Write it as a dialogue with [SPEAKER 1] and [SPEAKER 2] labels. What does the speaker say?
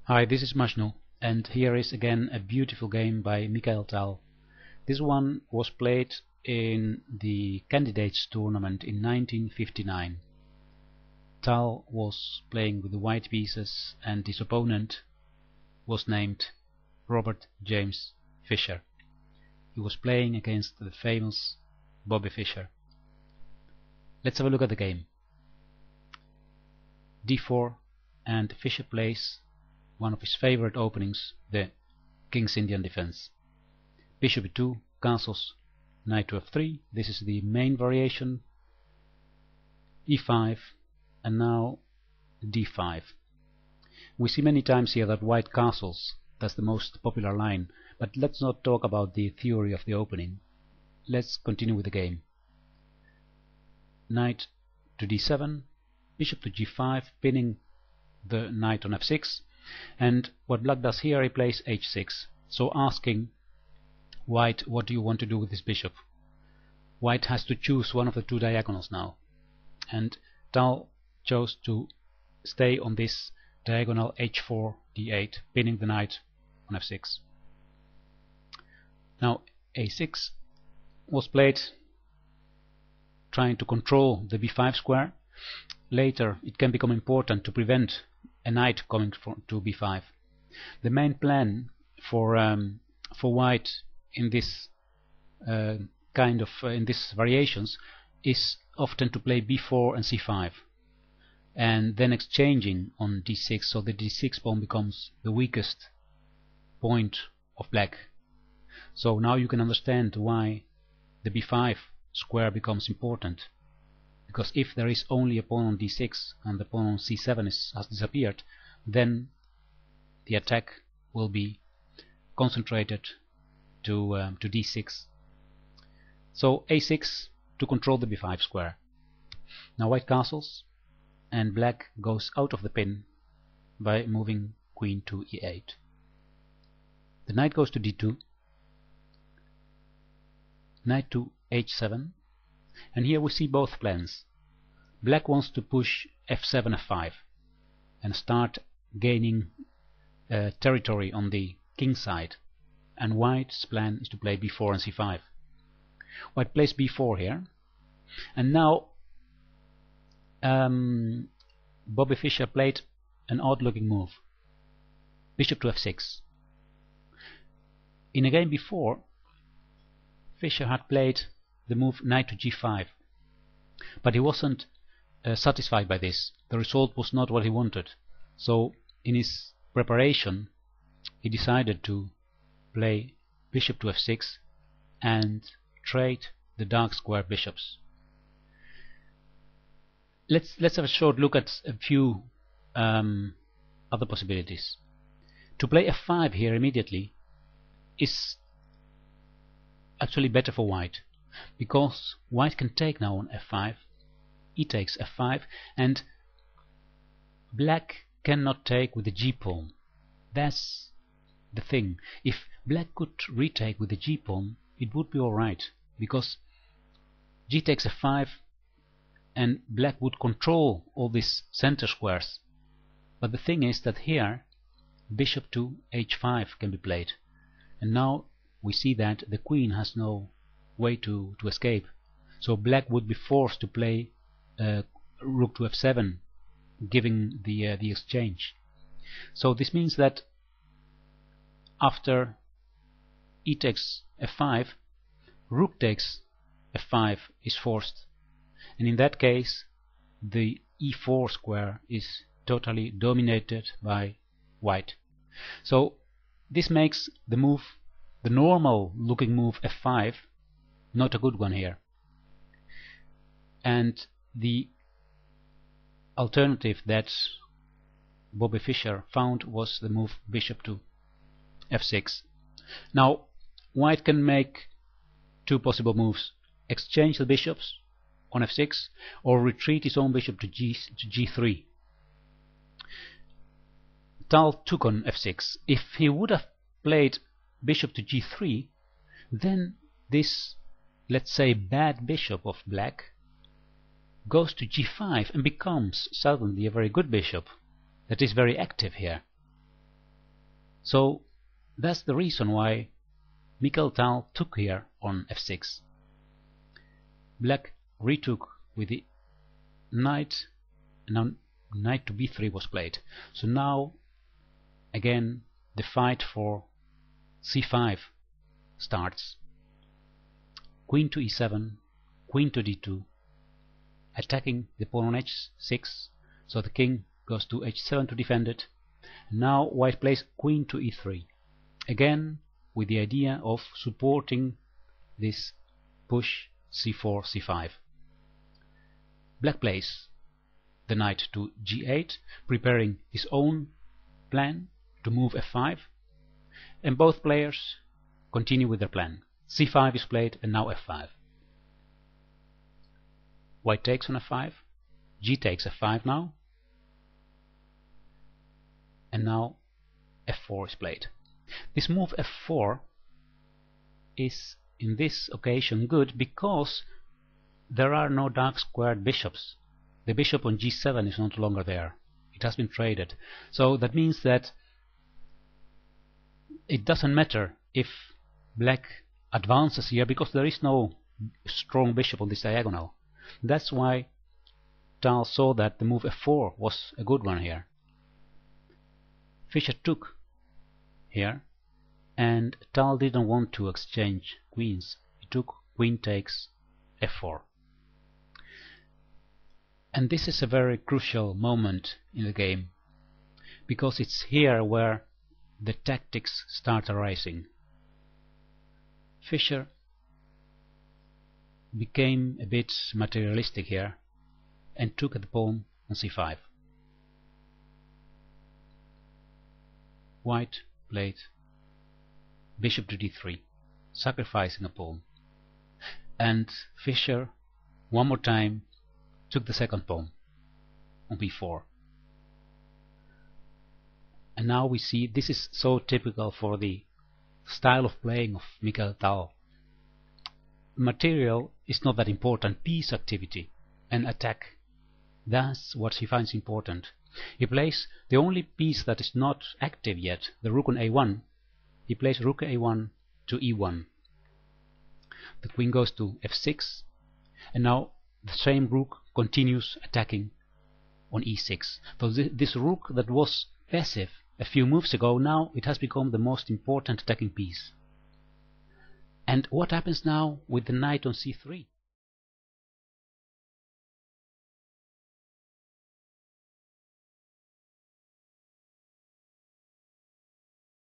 [SPEAKER 1] Hi, this is Majnu, and here is again a beautiful game by Mikhail Tal. This one was played in the Candidates Tournament in 1959. Tal was playing with the white pieces and his opponent was named Robert James Fischer. He was playing against the famous Bobby Fischer. Let's have a look at the game. d4, and Fischer plays one of his favorite openings, the King's Indian defense. Bishop e2, castles, knight to f3, this is the main variation, e5, and now d5. We see many times here that white castles, that's the most popular line, but let's not talk about the theory of the opening. Let's continue with the game. Knight to d7, bishop to g5, pinning the knight on f6, and what black does here, he plays h6, so asking white, what do you want to do with this bishop? White has to choose one of the two diagonals now, and Tal chose to stay on this diagonal h4 d8, pinning the knight on f6. Now a6 was played, trying to control the b5 square. Later it can become important to prevent a knight coming to b5. The main plan for white in this in these variations is often to play b4 and c5, and then exchanging on d6, so the d6 pawn becomes the weakest point of black. So now you can understand why the b5 square becomes important, because if there is only a pawn on d6 and the pawn on c7 has disappeared, then the attack will be concentrated to d6. So a6 to control the b5 square. Now white castles, and black goes out of the pin by moving queen to e8. The knight goes to d2, knight to h7, and here we see both plans. Black wants to push f7, f5 and start gaining territory on the king side, and white's plan is to play b4 and c5. White plays b4 here, and now Bobby Fischer played an odd looking move, bishop to f6. In a game before, Fischer had played the move knight to g5, but he wasn't satisfied by this. The result was not what he wanted, so in his preparation he decided to play bishop to f6 and trade the dark square bishops. Let's have a short look at a few other possibilities. To play f5 here immediately is actually better for white, because white can take now on f5, he takes f5, and black cannot take with the g pawn. That's the thing. If black could retake with the g pawn, it would be alright, because g takes f5 and black would control all these center squares. But the thing is that here bishop to h5 can be played, and now we see that the queen has no way to escape, so black would be forced to play rook to f7, giving the exchange. So this means that after e takes f5, rook takes f5 is forced, and in that case the e4 square is totally dominated by white. So this makes the move, the normal looking move f5, not a good one here, and the alternative that Bobby Fischer found was the move bishop to f6. Now white can make two possible moves: exchange the bishops on f6 or retreat his own bishop to g3. Tal took on f6. If he would have played bishop to g3, then this, let's say, bad bishop of black goes to g5 and becomes suddenly a very good bishop that is very active here. So that's the reason why Mikhail Tal took here on f6. Black retook with the knight, and now knight to b3 was played. So now again the fight for c5 starts. Queen to e7, queen to d2, attacking the pawn on h6, so the king goes to h7 to defend it. Now white plays queen to e3, again with the idea of supporting this push c4, c5. Black plays the knight to g8, preparing his own plan to move f5, and both players continue with their plan. c5 is played, and now f5. White takes on f5, g takes f5 now, and now f4 is played. This move f4 is in this occasion good because there are no dark squared bishops. The bishop on g7 is no longer there. It has been traded. So that means that it doesn't matter if black advances here because there is no strong bishop on this diagonal. That's why Tal saw that the move f4 was a good one here. Fischer took here, and Tal didn't want to exchange queens. He took queen takes f4. And this is a very crucial moment in the game, because it's here where the tactics start arising. Fischer became a bit materialistic here and took the pawn on c5. White played bishop to d3, sacrificing a pawn, and Fischer one more time took the second pawn on b4. And now we see this is so typical for the style of playing of Mikhail Tal. Material is not that important, piece activity and attack, that's what he finds important. He plays the only piece that is not active yet, the rook on a1. He plays rook a1 to e1. The queen goes to f6, and now the same rook continues attacking on e6. So this rook that was passive a few moves ago, now it has become the most important attacking piece. And what happens now with the knight on c3?